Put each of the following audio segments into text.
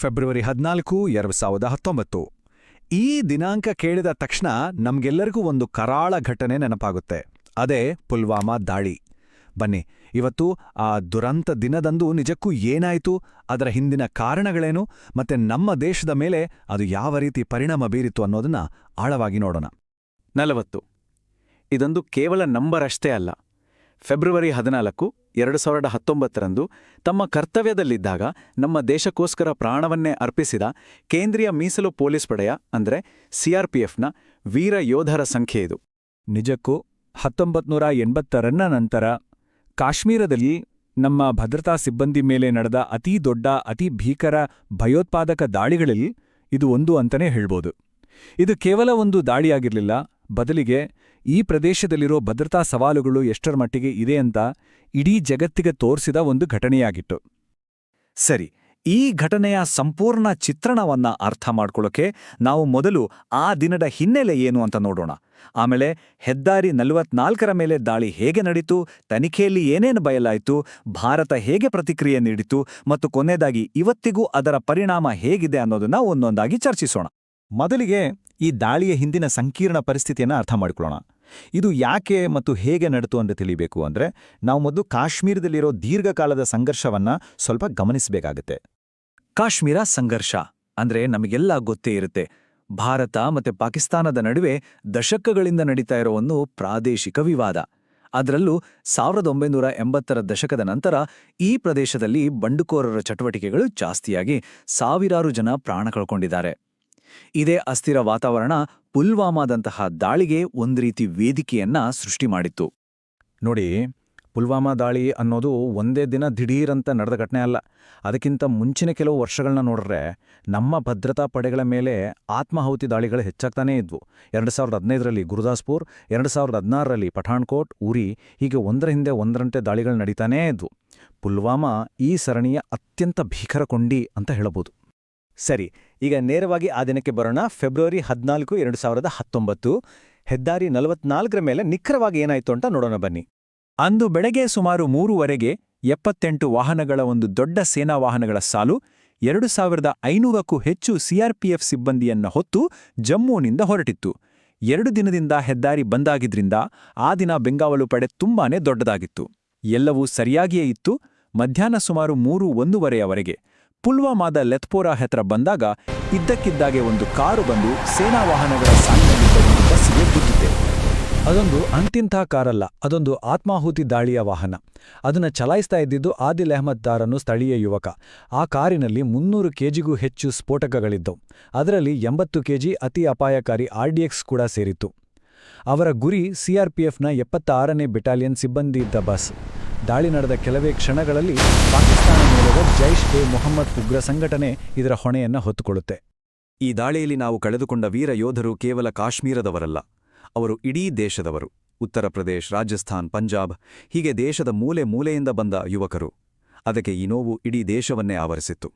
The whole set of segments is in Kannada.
ಫೆಬ್ರವರಿ 14, 2019. ಈ ದಿನಾಂಕ ಕೇಳಿದ ತಕ್ಷಣ ನಮ್ಗೆಲ್ಲರಿಗೂ ಒಂದು ಕರಾಳ ಘಟನೆ ನೆನಪಾಗುತ್ತೆ. ಅದೇ ಪುಲ್ವಾಮಾ ದಾಳಿ. ಬನ್ನಿ, ಇವತ್ತು ಆ ದುರಂತ ದಿನದಂದು ನಿಜಕ್ಕೂ ಏನಾಯಿತು, ಅದರ ಹಿಂದಿನ ಕಾರಣಗಳೇನು, ಮತ್ತೆ ನಮ್ಮ ದೇಶದ ಮೇಲೆ ಅದು ಯಾವ ರೀತಿ ಪರಿಣಾಮ ಬೀರಿತು ಅನ್ನೋದನ್ನ ಆಳವಾಗಿ ನೋಡೋಣ. 40. ಇದೊಂದು ಕೇವಲ ನಂಬರ್ ಅಷ್ಟೇ ಅಲ್ಲ. ಫೆಬ್ರವರಿ 14, 2019ರಂದು ತಮ್ಮ ಕರ್ತವ್ಯದಲ್ಲಿದ್ದಾಗ ನಮ್ಮ ದೇಶಕ್ಕೋಸ್ಕರ ಪ್ರಾಣವನ್ನೇ ಅರ್ಪಿಸಿದ ಕೇಂದ್ರೀಯ ಮೀಸಲು ಪೊಲೀಸ್ ಪಡೆಯ ಅಂದರೆ ಸಿಆರ್ಪಿಎಫ್ನ ವೀರ ಯೋಧರ ಸಂಖ್ಯೆ ಇದು. ನಿಜಕ್ಕೂ 1980ರ ನಂತರ ಕಾಶ್ಮೀರದಲ್ಲಿ ನಮ್ಮ ಭದ್ರತಾ ಸಿಬ್ಬಂದಿ ಮೇಲೆ ನಡೆದ ಅತೀ ದೊಡ್ಡ ಅತಿ ಭೀಕರ ಭಯೋತ್ಪಾದಕ ದಾಳಿಗಳಲ್ಲಿ ಇದು ಒಂದು ಅಂತಲೇ ಹೇಳ್ಬೋದು. ಇದು ಕೇವಲ ಒಂದು ದಾಳಿಯಾಗಿರಲಿಲ್ಲ, ಬದಲಿಗೆ ಈ ಪ್ರದೇಶದಲ್ಲಿರೋ ಭದ್ರತಾ ಸವಾಲುಗಳು ಎಷ್ಟರ ಮಟ್ಟಿಗೆ ಇದೆ ಅಂತ ಇಡೀ ಜಗತ್ತಿಗೆ ತೋರಿಸಿದ ಒಂದು ಘಟನೆಯಾಗಿತ್ತು. ಸರಿ, ಈ ಘಟನೆಯ ಸಂಪೂರ್ಣ ಚಿತ್ರಣವನ್ನ ಅರ್ಥ ಮಾಡ್ಕೊಳ್ಳೋಕೆ ನಾವು ಮೊದಲು ಆ ದಿನದ ಹಿನ್ನೆಲೆ ಏನು ಅಂತ ನೋಡೋಣ. ಆಮೇಲೆ ಹೆದ್ದಾರಿ 44ರ ಮೇಲೆ ದಾಳಿ ಹೇಗೆ ನಡೀತು, ತನಿಖೆಯಲ್ಲಿ ಏನೇನು ಬಯಲಾಯಿತು, ಭಾರತ ಹೇಗೆ ಪ್ರತಿಕ್ರಿಯೆ ನೀಡಿತು ಮತ್ತು ಕೊನೆಯದಾಗಿ ಇವತ್ತಿಗೂ ಅದರ ಪರಿಣಾಮ ಹೇಗಿದೆ ಅನ್ನೋದನ್ನ ಒಂದೊಂದಾಗಿ ಚರ್ಚಿಸೋಣ. ಮೊದಲಿಗೆ ಈ ದಾಳಿಯ ಹಿಂದಿನ ಸಂಕೀರ್ಣ ಪರಿಸ್ಥಿತಿಯನ್ನು ಅರ್ಥ ಮಾಡಿಕೊಳ್ಳೋಣ. ಇದು ಯಾಕೆ ಮತ್ತು ಹೇಗೆ ನಡೆತು ಅಂತ ತಿಳಿಬೇಕು ಅಂದರೆ ನಾವು ಮೊದಲು ಕಾಶ್ಮೀರದಲ್ಲಿರೋ ದೀರ್ಘಕಾಲದ ಸಂಘರ್ಷವನ್ನ ಸ್ವಲ್ಪ ಗಮನಿಸಬೇಕಾಗುತ್ತೆ. ಕಾಶ್ಮೀರ ಸಂಘರ್ಷ ಅಂದ್ರೆ ನಮಗೆಲ್ಲ ಗೊತ್ತೇ ಇರುತ್ತೆ. ಭಾರತ ಮತ್ತೆ ಪಾಕಿಸ್ತಾನದ ನಡುವೆ ದಶಕಗಳಿಂದ ನಡೀತಾ ಇರೋ ಒಂದು ಪ್ರಾದೇಶಿಕ ವಿವಾದ. ಅದರಲ್ಲೂ 1980ರ ದಶಕದ ನಂತರ ಈ ಪ್ರದೇಶದಲ್ಲಿ ಬಂಡುಕೋರರ ಚಟುವಟಿಕೆಗಳು ಜಾಸ್ತಿಯಾಗಿ ಸಾವಿರಾರು ಜನ ಪ್ರಾಣ ಕಳ್ಕೊಂಡಿದ್ದಾರೆ. ಇದೇ ಅಸ್ಥಿರ ವಾತಾವರಣ ಪುಲ್ವಾಮಾದಂತಹ ದಾಳಿಗೆ ಒಂದು ರೀತಿ ವೇದಿಕೆಯನ್ನ ಸೃಷ್ಟಿ ಮಾಡಿತ್ತು. ನೋಡಿ, ಪುಲ್ವಾಮಾ ದಾಳಿ ಅನ್ನೋದು ಒಂದೇ ದಿನ ದಿಢೀರಂತ ನಡೆದ ಘಟನೆ ಅಲ್ಲ. ಅದಕ್ಕಿಂತ ಮುಂಚಿನ ಕೆಲವು ವರ್ಷಗಳನ್ನ ನೋಡ್ರೆ ನಮ್ಮ ಭದ್ರತಾ ಪಡೆಗಳ ಮೇಲೆ ಆತ್ಮಾಹುತಿ ದಾಳಿಗಳು ಹೆಚ್ಚಾಗ್ತಾನೇ ಇದ್ವು. 2015ರಲ್ಲಿ ಗುರುದಾಸ್ಪುರ್, 2016ರಲ್ಲಿ ಪಠಾಣ್ಕೋಟ್, ಉರಿ, ಹೀಗೆ ಒಂದರ ಹಿಂದೆ ಒಂದರಂತೆ ದಾಳಿಗಳು ನಡೀತಾನೇ ಇದ್ವು. ಪುಲ್ವಾಮಾ ಈ ಸರಣಿಯ ಅತ್ಯಂತ ಭೀಕರ ಕೊಂಡಿ ಅಂತ ಹೇಳಬಹುದು. ಸರಿ, ಈಗ ನೇರವಾಗಿ ಆ ದಿನಕ್ಕೆ ಬರೋಣ. ಫೆಬ್ರವರಿ 14, 2019 ಹೆದ್ದಾರಿ 44ರ ಮೇಲೆ ನಿಖರವಾಗಿ ಏನಾಯ್ತು ಅಂತ ನೋಡೋಣ ಬನ್ನಿ. ಅಂದು ಬೆಳಗ್ಗೆ ಸುಮಾರು 3:15ಗೆ 78 ವಾಹನಗಳ ಒಂದು ದೊಡ್ಡ ಸೇನಾ ವಾಹನಗಳ ಸಾಲು 2500ಕ್ಕೂ ಹೆಚ್ಚು ಸಿಆರ್ಪಿಎಫ್ ಸಿಬ್ಬಂದಿಯನ್ನ ಹೊತ್ತು ಜಮ್ಮುನಿಂದ ಹೊರಟಿತ್ತು. 2 ದಿನದಿಂದ ಹೆದ್ದಾರಿ ಬಂದಾಗಿದ್ರಿಂದ ಆ ದಿನ ಬೆಂಗಾವಲು ಪಡೆ ತುಂಬಾನೇ ದೊಡ್ಡದಾಗಿತ್ತು. ಎಲ್ಲವೂ ಸರಿಯಾಗಿಯೇ ಇತ್ತು. ಮಧ್ಯಾಹ್ನ ಸುಮಾರು 3:01ವರೆಗೆ ಪುಲ್ವಾಮಾದ ಲೆತ್ಪೋರಾ ಹತ್ರ ಬಂದಾಗ ಇದ್ದಕ್ಕಿದ್ದಾಗೆ ಒಂದು ಕಾರು ಬಂದು ಸೇನಾ ವಾಹನಗಳ ಸಾಲಿನಲ್ಲಿದ್ದ ಒಂದು ಬಸ್ಸಿಗೆ ಗುದ್ದಿದೆ. ಅದೊಂದು ಅಂತಿಂಥ ಕಾರಲ್ಲ, ಅದೊಂದು ಆತ್ಮಾಹುತಿ ದಾಳಿಯ ವಾಹನ. ಅದನ್ನು ಚಲಾಯಿಸ್ತಾ ಇದ್ದಿದ್ದು ಆದಿಲ್ ಅಹ್ಮದ್ ದಾರ್ ಅನ್ನೋ ಸ್ಥಳೀಯ ಯುವಕ. ಆ ಕಾರಿನಲ್ಲಿ 300 ಕೆಜಿಗೂ ಹೆಚ್ಚು ಸ್ಫೋಟಕಗಳಿದ್ದವು. ಅದರಲ್ಲಿ 80 ಕೆಜಿ ಅತಿ ಅಪಾಯಕಾರಿ RDX ಕೂಡ ಸೇರಿತ್ತು. ಅವರ ಗುರಿ ಸಿಆರ್ಪಿಎಫ್ನ 76ನೇ ಬೆಟಾಲಿಯನ್ ಸಿಬ್ಬಂದಿ ಇದ್ದ ಬಸ್. ದಾಳಿ ನಡೆದ ಕೆಲವೇ ಕ್ಷಣಗಳಲ್ಲಿ ಪಾಕಿಸ್ತಾನ ಮೂಲದ ಜೈಷ್ ಎ ಮೊಹಮ್ಮದ್ ಉಗ್ರ ಸಂಘಟನೆ ಇದರ ಹೊಣೆಯನ್ನ ಹೊತ್ತುಕೊಳ್ಳುತ್ತೆ. ಈ ದಾಳಿಯಲ್ಲಿ ನಾವು ಕಳೆದುಕೊಂಡ ವೀರ ಯೋಧರು ಕೇವಲ ಕಾಶ್ಮೀರದವರಲ್ಲ, ಅವರು ಇಡೀ ದೇಶದವರು. ಉತ್ತರ ಪ್ರದೇಶ್, ರಾಜಸ್ಥಾನ್, ಪಂಜಾಬ್, ಹೀಗೆ ದೇಶದ ಮೂಲೆ ಮೂಲೆಯಿಂದ ಬಂದ ಯುವಕರು. ಅದಕ್ಕೆ ಈ ನೋವು ಇಡೀ ದೇಶವನ್ನೇ ಆವರಿಸಿತ್ತು.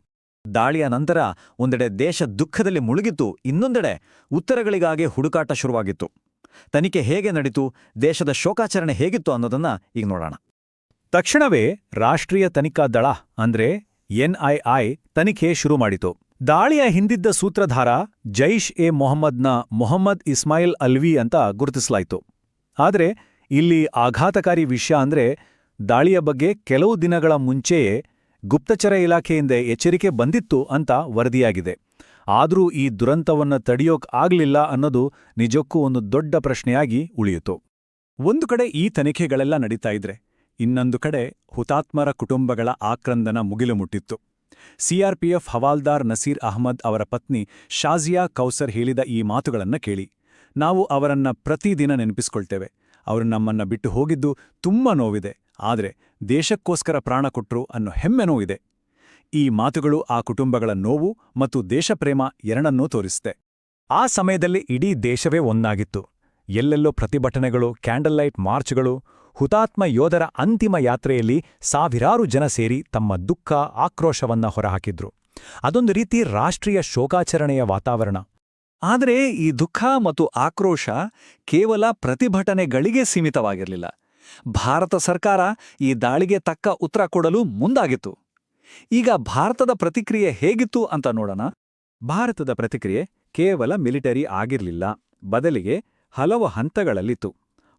ದಾಳಿಯ ನಂತರ ಒಂದೆಡೆ ದೇಶ ದುಃಖದಲ್ಲಿ ಮುಳುಗಿತ್ತು, ಇನ್ನೊಂದೆಡೆ ಉತ್ತರಗಳಿಗಾಗಿ ಹುಡುಕಾಟ ಶುರುವಾಗಿತ್ತು. ತನಿಖೆ ಹೇಗೆ ನಡೀತು, ದೇಶದ ಶೋಕಾಚರಣೆ ಹೇಗಿತ್ತು ಅನ್ನೋದನ್ನ ಈಗ ನೋಡೋಣ. ತಕ್ಷಣವೇ ರಾಷ್ಟ್ರೀಯ ತನಿಖಾ ದಳ ಅಂದ್ರೆ NIA ತನಿಖೆ ಶುರು ಮಾಡಿತು. ದಾಳಿಯ ಹಿಂದಿದ್ದ ಸೂತ್ರಧಾರ ಜೈಷ್ ಎ ಮೊಹಮ್ಮದ್ನ ಮೊಹಮ್ಮದ್ ಇಸ್ಮಾಯಿಲ್ ಅಲ್ವಿ ಅಂತ ಗುರುತಿಸಲಾಯಿತು. ಆದರೆ ಇಲ್ಲಿ ಆಘಾತಕಾರಿ ವಿಷಯ ಅಂದ್ರೆ ದಾಳಿಯ ಬಗ್ಗೆ ಕೆಲವು ದಿನಗಳ ಮುಂಚೆಯೇ ಗುಪ್ತಚರ ಇಲಾಖೆಯಿಂದ ಎಚ್ಚರಿಕೆ ಬಂದಿತ್ತು ಅಂತ ವರದಿಯಾಗಿದೆ. ಆದರೂ ಈ ದುರಂತವನ್ನು ತಡೆಯೋಕ್ ಆಗ್ಲಿಲ್ಲ ಅನ್ನೋದು ನಿಜಕ್ಕೂ ಒಂದು ದೊಡ್ಡ ಪ್ರಶ್ನೆಯಾಗಿ ಉಳಿಯಿತು. ಒಂದು ಕಡೆ ಈ ತನಿಖೆಗಳೆಲ್ಲ ನಡೀತಾ ಇದ್ರೆ ಇನ್ನೊಂದು ಕಡೆ ಹುತಾತ್ಮರ ಕುಟುಂಬಗಳ ಆಕ್ರಂದನ ಮುಗಿಲು ಮುಟ್ಟಿತ್ತು. ಸಿಆರ್ಪಿಎಫ್ ಹವಾಲ್ದಾರ್ ನಸೀರ್ ಅಹ್ಮದ್ ಅವರ ಪತ್ನಿ ಶಾಜಿಯಾ ಕೌಸರ್ ಹೇಳಿದ ಈ ಮಾತುಗಳನ್ನ ಕೇಳಿ. ನಾವು ಅವರನ್ನ ಪ್ರತಿದಿನ ನೆನಪಿಸ್ಕೊಳ್ತೇವೆ. ಅವರು ನಮ್ಮನ್ನ ಬಿಟ್ಟು ಹೋಗಿದ್ದು ತುಂಬಾ ನೋವಿದೆ, ಆದರೆ ದೇಶಕ್ಕೋಸ್ಕರ ಪ್ರಾಣ ಕೊಟ್ರು ಅನ್ನೋ ಹೆಮ್ಮೆನೂ ಇದೆ. ಈ ಮಾತುಗಳು ಆ ಕುಟುಂಬಗಳ ನೋವು ಮತ್ತು ದೇಶಪ್ರೇಮ ಎರಡನ್ನೂ ತೋರಿಸುತ್ತೆ. ಆ ಸಮಯದಲ್ಲಿ ಇಡೀ ದೇಶವೇ ಒಂದಾಗಿತ್ತು. ಎಲ್ಲೆಲ್ಲೋ ಪ್ರತಿಭಟನೆಗಳು, ಕ್ಯಾಂಡಲ್ ಲೈಟ್ ಮಾರ್ಚ್ಗಳು. ಹುತಾತ್ಮ ಯೋಧರ ಅಂತಿಮ ಯಾತ್ರೆಯಲ್ಲಿ ಸಾವಿರಾರು ಜನ ಸೇರಿ ತಮ್ಮ ದುಃಖ, ಆಕ್ರೋಶವನ್ನ ಹೊರಹಾಕಿದ್ರು. ಅದೊಂದು ರೀತಿ ರಾಷ್ಟ್ರೀಯ ಶೋಕಾಚರಣೆಯ ವಾತಾವರಣ. ಆದರೆ ಈ ದುಃಖ ಮತ್ತು ಆಕ್ರೋಶ ಕೇವಲ ಪ್ರತಿಭಟನೆಗಳಿಗೆ ಸೀಮಿತವಾಗಿರಲಿಲ್ಲ. ಭಾರತ ಸರ್ಕಾರ ಈ ದಾಳಿಗೆ ತಕ್ಕ ಉತ್ತರ ಕೊಡಲು ಮುಂದಾಗಿತ್ತು. ಈಗ ಭಾರತದ ಪ್ರತಿಕ್ರಿಯೆ ಹೇಗಿತ್ತು ಅಂತ ನೋಡೋಣ. ಭಾರತದ ಪ್ರತಿಕ್ರಿಯೆ ಕೇವಲ ಮಿಲಿಟರಿ ಆಗಿರಲಿಲ್ಲ, ಬದಲಿಗೆ ಹಲವು ಹಂತಗಳಲ್ಲಿತ್ತು.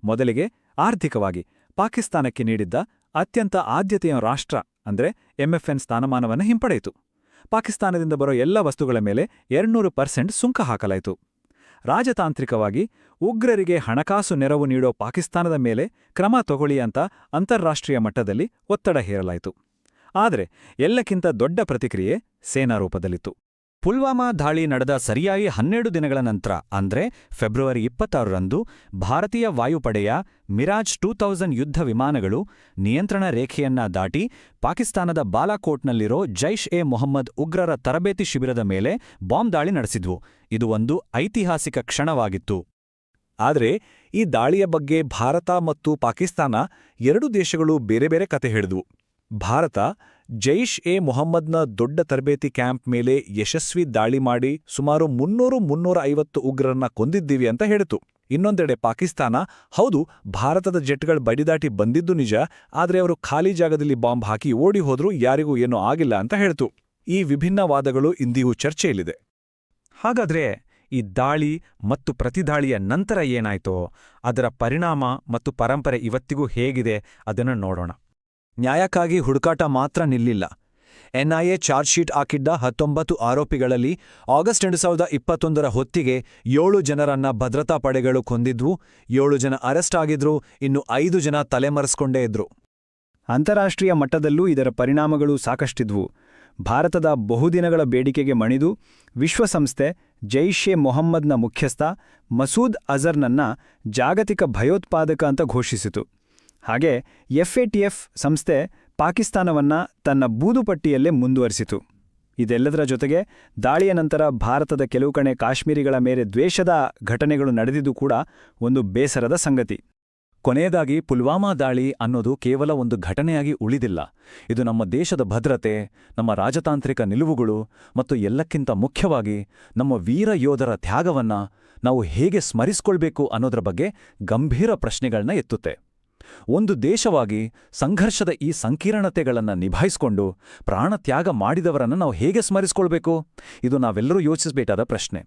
ಮೊದಲಿಗೆ ಆರ್ಥಿಕವಾಗಿ ಪಾಕಿಸ್ತಾನಕ್ಕೆ ನೀಡಿದ್ದ ಅತ್ಯಂತ ಆದ್ಯತೆಯ ರಾಷ್ಟ್ರ ಅಂದ್ರೆ MFN ಸ್ಥಾನಮಾನವನ್ನು ಹಿಂಪಡೆಯಿತು. ಪಾಕಿಸ್ತಾನದಿಂದ ಬರೋ ಎಲ್ಲ ವಸ್ತುಗಳ ಮೇಲೆ 200% ಸುಂಕ ಹಾಕಲಾಯಿತು. ರಾಜತಾಂತ್ರಿಕವಾಗಿ ಉಗ್ರರಿಗೆ ಹಣಕಾಸು ನೆರವು ನೀಡೋ ಪಾಕಿಸ್ತಾನದ ಮೇಲೆ ಕ್ರಮ ತಗೊಳ್ಳಿ ಅಂತ ಅಂತಾರಾಷ್ಟ್ರೀಯ ಮಟ್ಟದಲ್ಲಿ ಒತ್ತಡ ಹೇರಲಾಯಿತು. ಆದರೆ ಎಲ್ಲಕ್ಕಿಂತ ದೊಡ್ಡ ಪ್ರತಿಕ್ರಿಯೆ ಸೇನಾ ರೂಪದಲ್ಲಿತ್ತು. ಪುಲ್ವಾಮಾ ದಾಳಿ ನಡೆದ ಸರಿಯಾಗಿ 12 ದಿನಗಳ ನಂತರ ಅಂದ್ರೆ ಫೆಬ್ರವರಿ 26ರಂದು ಭಾರತೀಯ ವಾಯುಪಡೆಯ ಮಿರಾಜ್ 2000 ಯುದ್ಧ ವಿಮಾನಗಳು ನಿಯಂತ್ರಣ ರೇಖೆಯನ್ನ ದಾಟಿ ಪಾಕಿಸ್ತಾನದ ಬಾಲಾಕೋಟ್ನಲ್ಲಿರೋ ಜೈಷ್-ಎ-ಮೊಹಮ್ಮದ್ ಉಗ್ರರ ತರಬೇತಿ ಶಿಬಿರದ ಮೇಲೆ ಬಾಂಬ್ ದಾಳಿ ನಡೆಸಿದ್ವು. ಇದು ಒಂದು ಐತಿಹಾಸಿಕ ಕ್ಷಣವಾಗಿತ್ತು. ಆದರೆ ಈ ದಾಳಿಯ ಬಗ್ಗೆ ಭಾರತ ಮತ್ತು ಪಾಕಿಸ್ತಾನ ಎರಡೂ ದೇಶಗಳು ಬೇರೆ ಬೇರೆ ಕತೆ ಹೇಳಿದ್ವು. ಭಾರತ ಜೈಷ್-ಎ-ಮೊಹಮ್ಮದ್ನ ದೊಡ್ಡ ತರಬೇತಿ ಕ್ಯಾಂಪ್ ಮೇಲೆ ಯಶಸ್ವಿ ದಾಳಿ ಮಾಡಿ ಸುಮಾರು 300-350 ಉಗ್ರರನ್ನ ಕೊಂದಿದ್ದೀವಿ ಅಂತ ಹೇಳಿತು. ಇನ್ನೊಂದೆಡೆ ಪಾಕಿಸ್ತಾನ, ಹೌದು, ಭಾರತದ ಜೆಟ್ಗಳು ಬಡಿದಾಟಿ ಬಂದಿದ್ದು ನಿಜ, ಆದರೆ ಅವರು ಖಾಲಿ ಜಾಗದಲ್ಲಿ ಬಾಂಬ್ ಹಾಕಿ ಓಡಿ ಹೋದ್ರೂ ಯಾರಿಗೂ ಏನೂ ಆಗಿಲ್ಲ ಅಂತ ಹೇಳಿತು. ಈ ವಿಭಿನ್ನ ವಾದಗಳು ಇಂದಿಗೂ ಚರ್ಚೆಯಲ್ಲಿದೆ. ಹಾಗಾದ್ರೆ ಈ ದಾಳಿ ಮತ್ತು ಪ್ರತಿದಾಳಿಯ ನಂತರ ಏನಾಯ್ತೋ, ಅದರ ಪರಿಣಾಮ ಮತ್ತು ಪರಂಪರೆ ಇವತ್ತಿಗೂ ಹೇಗಿದೆ ಅದನ್ನು ನೋಡೋಣ. ನ್ಯಾಯಕ್ಕಾಗಿ ಹುಡುಕಾಟ ಮಾತ್ರ ನಿಲ್ಲಿಲ್ಲ. NIA ಚಾರ್ಜ್ ಶೀಟ್ ಹಾಕಿದ್ದ 19 ಆರೋಪಿಗಳಲ್ಲಿ ಆಗಸ್ಟ್ 2021ರ ಹೊತ್ತಿಗೆ 7 ಜನರನ್ನ ಭದ್ರತಾ ಪಡೆಗಳು ಕೊಂದಿದ್ವು. 7 ಜನ ಅರೆಸ್ಟ್ ಆಗಿದ್ರು, ಇನ್ನು 5 ಜನ ತಲೆಮರೆಸ್ಕೊಂಡೇ ಇದ್ರು. ಅಂತಾರಾಷ್ಟ್ರೀಯ ಮಟ್ಟದಲ್ಲೂ ಇದರ ಪರಿಣಾಮಗಳು ಸಾಕಷ್ಟಿದ್ವು. ಭಾರತದ ಬಹುದಿನಗಳ ಬೇಡಿಕೆಗೆ ಮಣಿದು ವಿಶ್ವಸಂಸ್ಥೆ ಜೈಷ್-ಎ-ಮೊಹಮ್ಮದ್ನ ಮುಖ್ಯಸ್ಥ ಮಸೂದ್ ಅಜರ್ನನ್ನ ಜಾಗತಿಕ ಭಯೋತ್ಪಾದಕ ಅಂತ ಘೋಷಿಸಿತು. ಹಾಗೆ FATF ಸಂಸ್ಥೆ ಪಾಕಿಸ್ತಾನವನ್ನ ತನ್ನ ಬೂದುಪಟ್ಟಿಯಲ್ಲೇ ಮುಂದುವರಿಸಿತು. ಇದೆಲ್ಲದರ ಜೊತೆಗೆ ದಾಳಿಯ ನಂತರ ಭಾರತದ ಕೆಲವು ಕಡೆ ಕಾಶ್ಮೀರಿಗಳ ಮೇಲೆ ದ್ವೇಷದ ಘಟನೆಗಳು ನಡೆದಿದ್ದು ಕೂಡ ಒಂದು ಬೇಸರದ ಸಂಗತಿ. ಕೊನೆಯದಾಗಿ ಪುಲ್ವಾಮಾ ದಾಳಿ ಅನ್ನೋದು ಕೇವಲ ಒಂದು ಘಟನೆಯಾಗಿ ಉಳಿದಿಲ್ಲ. ಇದು ನಮ್ಮ ದೇಶದ ಭದ್ರತೆ, ನಮ್ಮ ರಾಜತಾಂತ್ರಿಕ ನಿಲುವುಗಳು ಮತ್ತು ಎಲ್ಲಕ್ಕಿಂತ ಮುಖ್ಯವಾಗಿ ನಮ್ಮ ವೀರ ಯೋಧರ ತ್ಯಾಗವನ್ನ ನಾವು ಹೇಗೆ ಸ್ಮರಿಸ್ಕೊಳ್ಬೇಕು ಅನ್ನೋದರ ಬಗ್ಗೆ ಗಂಭೀರ ಪ್ರಶ್ನೆಗಳನ್ನ ಎತ್ತುತ್ತೆ. ಒಂದು ದೇಶವಾಗಿ ಸಂಘರ್ಷದ ಈ ಸಂಕೀರ್ಣತೆಗಳನ್ನು ನಿಭಾಯಿಸಿಕೊಂಡು ಪ್ರಾಣತ್ಯಾಗ ಮಾಡಿದವರನ್ನು ನಾವು ಹೇಗೆ ಸ್ಮರಿಸ್ಕೊಳ್ಬೇಕು? ಇದು ನಾವೆಲ್ಲರೂ ಯೋಚಿಸಬೇಕಾದ ಪ್ರಶ್ನೆ.